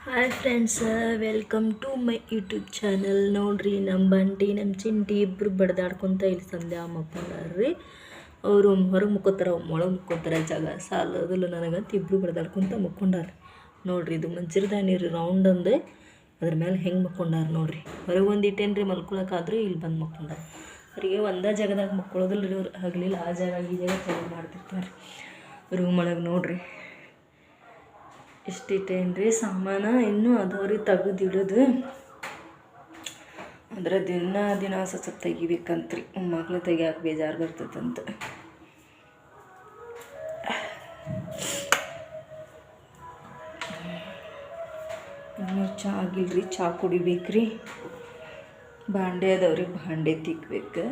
Hi friends, welcome to my YouTube channel. ನೋಡ್ರಿ, ನಮ್ಮ ಬಂಟಿ ನಮ್ಮ ಚಿಂಟಿ ಇಬ್ಬರು ಬಡ್ದಾಡ್ಕೊತ ಇಲ್ಲಿ ಸಂಧ್ಯಾ ಮಕ್ಕೊಂಡಾರ್ರಿ. ಅವರು ಹೊರಗೆ ಮುಕ್ಕೋತಾರ, ಒಳಗೆ ಮುಕ್ಕೋತಾರ. ಜಾಗ ಸಾಲೋದಿಲ್ಲ ನನಗಂತ ಇಬ್ಬರು ಬಡ್ದಾಡ್ಕೊತ ಮುಕ್ಕೊಂಡಾರ್ರಿ. ನೋಡ್ರಿ, ಇದು ಮಂಚಿರ್ದಾನಿ ರೀ, ರೌಂಡ್ ಅಂದೆ ಅದ್ರ ಮೇಲೆ ಹೆಂಗೆ ಮಕ್ಕೊಂಡಾರ ನೋಡ್ರಿ. ಹೊರಗೆ ಒಂದು ಇಟ್ಟೇನ್ರಿ ಮಲ್ಕೊಳಕ್ಕಾದ್ರೂ ಇಲ್ಲಿ ಬಂದು ಮಕ್ಕೊಂಡಾರ. ಅವರಿಗೆ ಒಂದೇ ಜಾಗದಾಗ ಮಕ್ಕೊಳ್ಳೋದಿಲ್ಲ ರೀ, ಅವ್ರು ಆಗಲಿಲ್ಲ ಆ ಜಾಗ ಈ ಜಾಗ ಚಲೋ ಮಾಡ್ತಿರ್ತಾರೆ ರೂಮ್ ಒಳಗೆ. ನೋಡ್ರಿ ಇಷ್ಟಿಟ್ಟೇನ್ರಿ ಸಾಮಾನು, ಇನ್ನೂ ಅದವ್ರಿ ತೆಗೆದಿಡೋದು. ಅಂದ್ರೆ ದಿನ ಸ್ವಲ್ಪ ತೆಗಿಬೇಕಂತ್ರಿ, ಮಕ್ಳು ತೆಗಿಯಾಕೆ ಬೇಜಾರು ಬರ್ತದಂತ. ಇನ್ನೂ ಚಹಾ ಆಗಿಲ್ರಿ, ಚಹಾ ಕುಡಿಬೇಕ್ರಿ. ಬಾಂಡೆ ಅದಾವ್ರಿ, ಬಾಂಡೆ ತಿಕ್ಬೇಕು.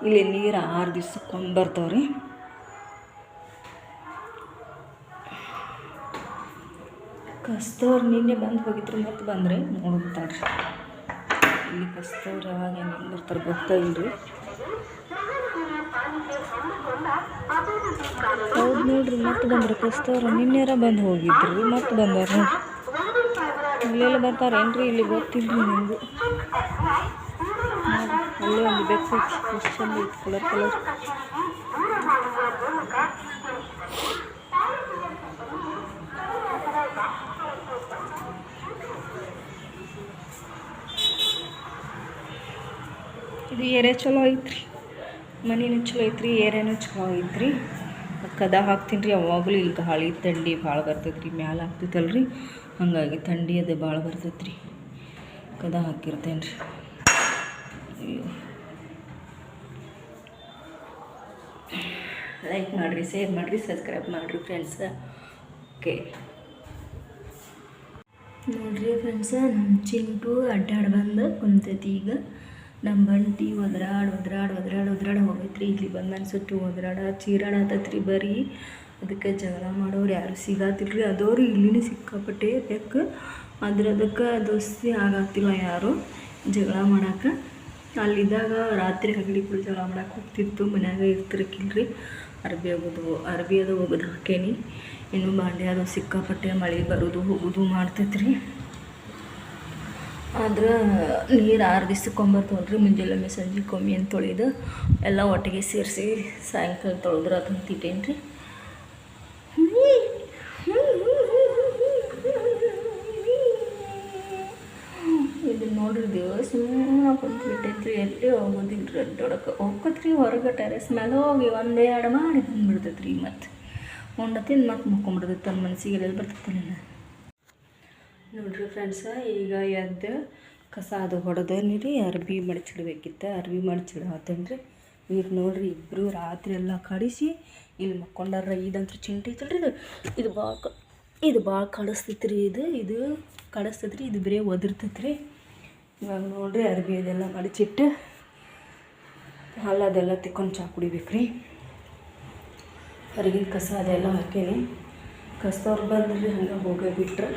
ಇಲ್ಲಿ ನೀರು 6 ದಿವ್ಸಕ್ಕೊಮ್ಮೆ ಬರ್ತಾವ್ರಿ. ಕಸ್ತವ್ರು ನಿನ್ನೆ ಬಂದು ಹೋಗಿದ್ರು, ಮತ್ತು ಬಂದರೆ ನೋಡ್ತಾಳ್ರಿ. ಇಲ್ಲಿ ಕಸ್ತವ್ರು ಯಾವಾಗ ಹೆಂಗೆ ಬರ್ತಾರೆ ಗೊತ್ತಾಗಿಲ್ರಿ. ಹೌದು ನೋಡ್ರಿ, ಮತ್ತೆ ಬಂದ್ರೆ ಕಸ್ತವ್ರು ನಿನ್ನೆರ ಬಂದು ಹೋಗಿದ್ರು, ಮತ್ತೆ ಬಂದಾರ ನೋಡ್ರಿ. ಇಲ್ಲೆಲ್ಲ ಬರ್ತಾರೇನ್ರಿ, ಇಲ್ಲಿ ಗೊತ್ತಿಲ್ರಿ ನಿಮಗೂ. ಅಲ್ಲೇ ಒಂದು ಬೆಕ್ಕು ಎಷ್ಟು ಚಂದ ಐತಿ, ಕಲರ್. ಇದು ಏರಿಯಾ ಚಲೋ ಐತ್ರಿ, ಮನೇನು ಚಲೋ ಐತ್ರಿ, ಏರಿಯಾನು ಚಲೋ ಐತ್ರಿ. ಕದ ಹಾಕ್ತೀನಿ ರೀ ಯಾವಾಗಲೂ. ಇಲ್ಲಿ ಗಾಳಿ ಥಂಡಿ ಭಾಳ ಬರ್ತೈತ್ರಿ, ಮ್ಯಾಲೆ ಆಗ್ತೈತಲ್ರಿ, ಹಾಗಾಗಿ ಥಂಡಿ ಅದು ಭಾಳ ಬರ್ತೈತ್ರಿ. ಕದ ಹಾಕಿರ್ತೇನೆ ರೀ. ಲೈಕ್ ಮಾಡಿರಿ, ಶೇರ್ ಮಾಡಿರಿ, ಸಬ್ಸ್ಕ್ರೈಬ್ ಮಾಡಿರಿ ಫ್ರೆಂಡ್ಸ. ಓಕೆ ನೋಡಿರಿ ಫ್ರೆಂಡ್ಸ, ನಮ್ಮ ಚಿಂಟು ಅಡ್ಡಾಡಿ ಬಂದು ಕುಂತೈತಿ. ಈಗ ನಮ್ಮ ಬಂಟಿ ಒದ್ರಾಡಿ ಹೋಗೈತ್ರಿ. ಇಲ್ಲಿ ಬಂದು ಅನ್ಸುಟ್ಟು ಚೀರಾಡತ್ತೈತ್ರಿ ಬರೀ. ಅದಕ್ಕೆ ಜಗಳ ಮಾಡೋರು ಯಾರು ಸಿಗಾತಿಲ್ರಿ. ಅದವ್ರು ಇಲ್ಲಿನೇ ಸಿಕ್ಕಾಪಟ್ಟೆ ಬೇಕು, ಆದ್ರೆ ಅದಕ್ಕೆ ದೋಸ್ತಿ ಆಗಾತಿಲ್ಲ ಯಾರು ಜಗಳ ಮಾಡಕ್ಕೆ. ಅಲ್ಲಿದ್ದಾಗ ರಾತ್ರಿ ಹಗಲಿ ಕೂಡ ಜಗಳ ಮಾಡಕ್ಕೆ ಹೋಗ್ತಿತ್ತು, ಮನ್ಯಾಗ ಇರ್ತಿರಕ್ಕಿಲ್ರಿ. ಅರ್ಬಿ ಅದು ಒಗದು ಹಾಕೇನಿ. ಇನ್ನು ಬಾಂಡೆ ಅದು ಸಿಕ್ಕಾಪಟ್ಟೆ ಮಳೆ ಬರೋದು ಹೋಗೋದು ಮಾಡ್ತೈತ್ರಿ. ಆದ್ರೆ ನೀರು 6 ದಿವ್ಸಕ್ಕೊಂಬರ್ತವಲ್ರಿ, ಮುಂಜಾನೆ ಸಂಜೆ ಕೊಮ್ಮೆ ಅಂತ ತೊಳೆದು ಎಲ್ಲ ಒಟ್ಟಿಗೆ ಸೇರಿಸಿ ಸಾಯಂಕಾಲ ತೊಳೆದ್ರೆ ಅದನ್ನು ತಿಟ್ಟೇನಿ ರೀ. ಇದು ನೋಡ್ರಿ, ದಿವಸ ಕುಂತ್ಬಿಟ್ಟೈತ್ರಿ, ಎಲ್ಲಿ ಹೋಗೋದಿಲ್ರಿ. ಅಡ್ಡಾಡಕ್ಕೆ ಹೋಗ್ಕತ್ರಿ ಹೊರಗೆ ಟೆರೆಸ್ ಮೇಲೆ ಹೋಗಿ 1-2 ಮಾಡಿ ಬಂದುಬಿಡ್ತೈತ್ರಿ. ಮತ್ತು ಉಂಡ ತಿಂದು ಮತ್ತೆ ಮುಕ್ಕೊಂಬಿಡ್ತೈತೆ, ತನ್ನ ಮನಸ್ಸಿಗೆ ಎಲ್ಲಿ ಬರ್ತೈತಲ್ಲ. ನೋಡ್ರಿ ಫ್ರೆಂಡ್ಸ, ಈಗ ಎದ್ದು ಕಸ ಅದು ಹೊಡೆದೇನಿ ರೀ. ಅರ್ಬಿ ಮಡಚಿಡ್ಬೇಕಿತ್ತು, ಅರ್ಬಿ ಮಡಚಿಡತ್ತೇನ್ರಿ. ಈಗ ನೋಡ್ರಿ, ಇಬ್ಬರು ರಾತ್ರಿ ಎಲ್ಲ ಕಡಿಸಿ ಇಲ್ಲಿ ಮಕ್ಕೊಂಡಾರ. ಇದಂತೂ ಚಿಂಟಿ ಐತಲ್ರಿ, ಇದು ಭಾಳ ಕಡಿಸ್ತೈತೆ ರೀ. ಇದು ಕಡಿಸ್ತೈತೆ ರೀ, ಇದು ಬರೀ ಒದಿರ್ತೈತೆ ರೀ. ಇವಾಗ ನೋಡ್ರಿ, ಅರ್ಬಿ ಅದೆಲ್ಲ ಮಡಚಿಟ್ಟು ಅದೆಲ್ಲ ತಿಕ್ಕೊಂಡು ಚಹಾ ಕುಡಿಬೇಕು ರೀ. ಹೊರಗಿನ ಕಸ ಅದೆಲ್ಲ ಹಾಕೇನಿ. ಕಸದವ್ರು ಬಂದ್ರಿ, ಹಂಗೆ ಹೋಗೇ ಬಿಟ್ರೆ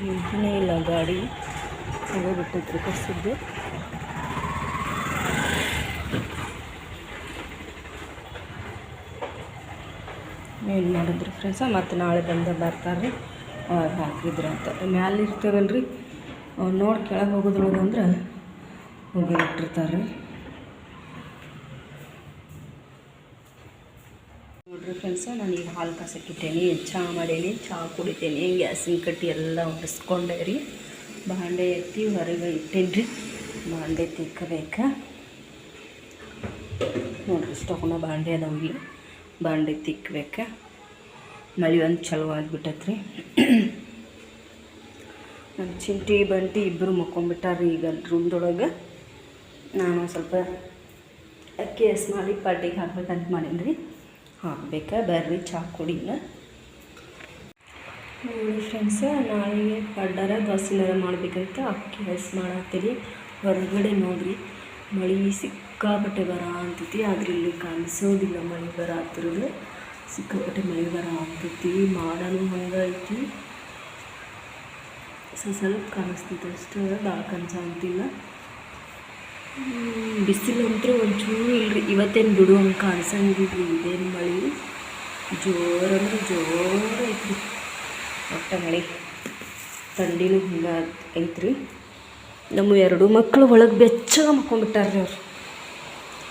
ನಿಂತನೇ ಇಲ್ಲ ಗಾಡಿ, ಹೋಗೋಬಿಟ್ಟೈತ್ರಿ ಕಸದ್ದು. ಏನು ಮಾಡಿದ್ರಿ ಫ್ರೆಂಡ್ಸ, ಮತ್ತು ನಾಳೆ ಬರ್ತಾರೆ ಹಾಕಿದ್ರು ಅಂತ. ಮ್ಯಾಲೆ ಇರ್ತೇವಲ್ರಿ, ನೋಡಿ ಕೆಳಗೆ ಹೋಗೋದ್ರೊಳಗಂದ್ರೆ ಹೋಗಿ ಇಟ್ಟಿರ್ತಾರೆ. ನೋಡ್ರಿ ಫ್ರೆಂಡ್ಸ, ನಾನು ಈಗ ಹಾಲು ಕಾಸಕ್ಕಿಟ್ಟೇನಿ, ಚಹಾ ಮಾಡೇನಿ, ಚಹಾ ಕುಡಿತೇನೆ. ಗ್ಯಾಸಿನ ಕಟ್ಟಿ ಎಲ್ಲ ಒರೆಸ್ಕೊಂಡೆ ರೀ. ಬಾಂಡೆ ಎತ್ತಿ ಹೊರಗೆ ಇಟ್ಟೇನಿ ರೀ. ಬಾಂಡೆ ತಿಕ್ಕಬೇಕು ನೋಡ್ರಿ. ಇಷ್ಟೊಂದು ಬಾಂಡೆ ಅದಾವಿ, ಬಾಂಡೆ ತಿಕ್ಕಬೇಕು. ಮಳೆ ಒಂದು ಚಲೋ ಆಗಿಬಿಟ್ಟತ್ರಿ. ನಮ್ಮ ಚಿಂಟಿ ಬಂಟಿ ಇಬ್ಬರು ಮಕ್ಕೊಂಬಿಟ್ಟಾರ್ರಿ ಈಗ ರೂಮ್ದೊಳಗೆ. ನಾನು ಸ್ವಲ್ಪ ಅಕ್ಕಿ ಮಾಡಿ ಪಾಟಿಗೆ ಹಾಕ್ಬೇಕಂತ ಮಾಡೀನಿ ರೀ. ಹಾಕ್ಬೇಕಾ ಬರ್ರಿ, ಚಹಾ ಕುಡಿನ. ನೋಡಿ ಫ್ರೆಂಡ್ಸ, ನಾಳೆಗೆ ಪಡ್ಡಾರ ದೋಸೆನಾರ ಮಾಡಬೇಕಂತ ಅಕ್ಕಿ ಮಾಡತ್ತೀರಿ. ಹೊರಗಡೆ ನೋಡ್ರಿ, ಮಳೆ ಸಿಕ್ಕಾಪಟ್ಟೆ ಬರ ಅಂತೈತಿ. ಆದ್ರೆ ಇಲ್ಲಿ ಕಾಣಿಸೋದಿಲ್ಲ ಮಳೆ ಬರ ಆಗ್ತಿರೋದು. ಸಿಕ್ಕಾಪಟ್ಟೆ ಮಳೆ ಬರ ಆಗ್ತೈತಿ, ಮಾಡಲು ಹಂಗೆ ಐತಿ. ಸ್ವಲ್ಪ ಕಾಣಿಸ್ತೈತೆ ಅಷ್ಟೇ, ಭಾಳ ಕಾಣಿಸಂತಿಲ್ಲ. ಬಿಸಿಲಂತೂ ಒಂಚೂರು ಇಲ್ರಿ. ಇವತ್ತೇನು ಬಿಡು ಹಂಗೆ ಕಾಣಿಸಂಗಿಲ್ರಿ, ಇದೇನು ಮಳೆ ಜೋರಂದ್ರೆ ಜೋರು ಐತ್ರಿ. ಒಟ್ಟು ಮಳೆ ಥಂಡಿನೂ ಹಿಂಗೆ ಐತ್ರಿ. ನಮ್ಮ 2 ಮಕ್ಕಳು ಒಳಗೆ ಬೆಚ್ಚಗೆ ಮಕ್ಕೊಂಡ್ಬಿಟ್ಟಾರ್ರಿ ಅವ್ರು.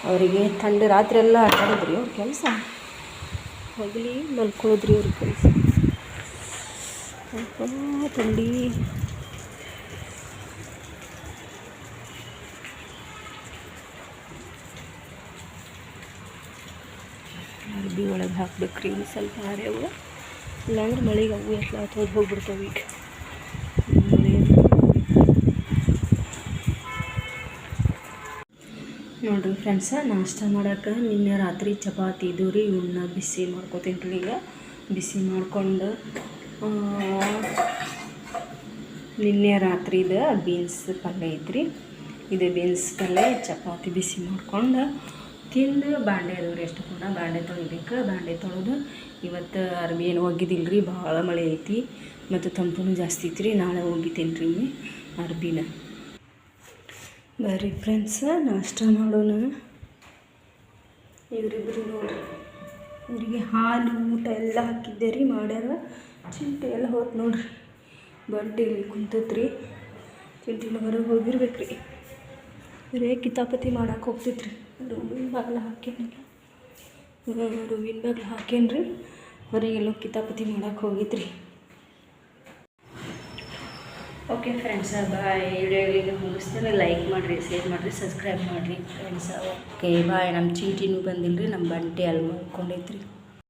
ಅವರಿಗೆ ಥಂಡಿ ರಾತ್ರಿ ಎಲ್ಲ ಆಟಾಡಿದ್ರಿ ಅವ್ರ ಕೆಲಸ, ಹೋಗಲಿ ಮಲ್ಕೊಳ್ಳೋದ್ರಿ ಅವ್ರ ಕೆಲಸ. ಥಂಡಿ ಅರ್ಬಿ ಒಳಗೆ ಹಾಕ್ಬೇಕ್ರಿ. ಸ್ವಲ್ಪ ಆರ್ಯವು, ಇಲ್ಲಾಂದ್ರೆ ಮಳೆಗೆ ಅವು ಎಲ್ಲ ಹೋಗ್ಬಿಡ್ತಾವೆ. ಈಗ ನೋಡಿರಿ ಫ್ರೆಂಡ್ಸ, ನಾಷ್ಟ ಮಾಡೋಕೆ ನಿನ್ನೆ ರಾತ್ರಿ ಚಪಾತಿ ಇದ್ದು ರೀ. ಇವನ್ನ ಬಿಸಿ ಮಾಡ್ಕೊತೀನಿ ರೀ. ಈಗ ಬಿಸಿ ಮಾಡ್ಕೊಂಡು ನಿನ್ನೆ ರಾತ್ರಿದ ಬೀನ್ಸ್ ಪಲ್ಯ ಐತ್ರಿ. ಇದು ಬೀನ್ಸ್ ಪಲ್ಯ ಚಪಾತಿ ಬಿಸಿ ಮಾಡ್ಕೊಂಡು ತಿಂದು ಬಾಂಡೆ ಅದಾವ ರೀ. ಎಷ್ಟು ಕೂಡ ಬಾಂಡೆ ತೊಳಿಬೇಕು. ಬಾಂಡೆ ತೊಳೆದು ಇವತ್ತು ಅರ್ಬಿ ಏನು ಒಗ್ಗಿದಿಲ್ಲ ರೀ, ಭಾಳ ಮಳೆ ಐತಿ ಮತ್ತು ತಂಪು ಜಾಸ್ತಿ ಐತಿ ರೀ. ನಾಳೆ ಒಗಿತೀನಿ ರೀ ಅರ್ಬಿನ. ಬರ್ರಿ ಫ್ರೆಂಡ್ಸ, ನಾಷ್ಟ ಮಾಡೋಣ. ಇವರಿಬ್ಬರು ನೋಡ್ರಿ, ಇವರಿಗೆ ಹಾಲು ಊಟ ಎಲ್ಲ ಹಾಕಿದ್ದೆ ರೀ, ಮಾಡ್ಯಾರ. ಚಿಂಟೆ ಎಲ್ಲ ಹೋತ್ ನೋಡ್ರಿ, ಬಂಡಿ ಇಲ್ಲಿ ಕುಂತತ್ರಿ. ಚಿಂಟಿನ ಹೊರಗೆ ಹೋಗಿರ್ಬೇಕ್ರಿ. ಬರೇ ಕಿತಾಪತಿ ಮಾಡಕ್ಕೆ ಹೋಗ್ತೈತ್ರಿ. ರೂಮಿನ ಬಾಗಿಲು ಹಾಕೇನಿಲ್ಲ, ರೂಮಿನ ಬಾಗಿಲು ಹಾಕೇನ್ರಿ. ಹೊರಗೆಲ್ಲೋ ಕಿತಾಪತಿ ಮಾಡಕ್ಕೆ ಹೋಗಿದ್ರಿ. Okay friends, bye. ವಿಡಿಯೋಗಳಿಗೆ ಮುಗಿಸ್ತಾರೆ. ಲೈಕ್ ಮಾಡಿರಿ, ಶೇರ್ ಮಾಡಿರಿ, ಸಬ್ಸ್ಕ್ರೈಬ್ ಮಾಡಿರಿ ಫ್ರೆಂಡ್ಸ. Okay bye. ನಮ್ಮ ಚೀಟಿನೂ ಬಂದಿಲ್ಲ ರೀ, ನಮ್ಮ ಬಂಟಿ ಅಲ್ಲಿ ಮಾಡ್ಕೊಂಡೈತ್ರಿ.